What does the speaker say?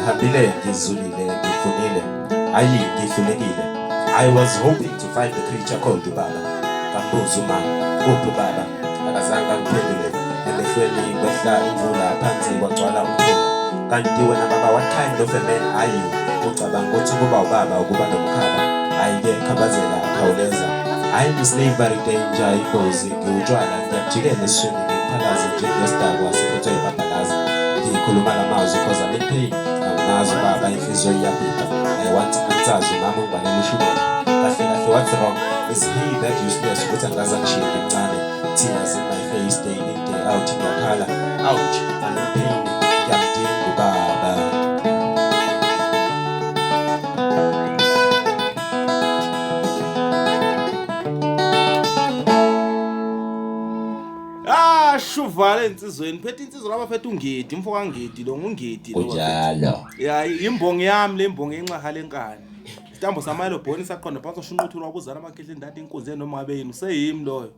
ngihambile ngizulile ngifunile ayi ngihlulekile. I was hoping to find the creature called ubaba. Ngambuza umama, kuphi ubaba? Akazange angiphendule. Emehlweni kwehla imvula phansi kwagcwala umthula. Kanti wena baba, what kind of a man are you? Ucabanga ukuthi kuba ubaba ukuba nomkhaba. Ayike khabazela khawuleza. I'm slavery danger ingozi ngiwutshwala ngiyajikela esweni ngiphalaze njengesidakwa siphethwe ibabhalaza. Ngikhuluma lamazwi cause I'm in pain. Angazi baba inhliziyo iyabhipha. I want answers umama ungibalele ushukela. Kahle kahle what's wrong? Is he that useless ukuthi angaze angishiye ngimncane? Tears in my face day in day out ngiyakhala. Ouch, I'm in pain. Ngiyamdinga ubaba. Shuvale insizweni phethe insizwa labaphethe ungedi mfo kangedi lo ngungedi lo Unjalo. ya imbongo yami le mbongo enxaha lenkani isitambo samayelo bhoni saqonda phansi ushunquthu lwabuzana amakhehla endadi inkunzi noma ngabe yini useyimi loyo.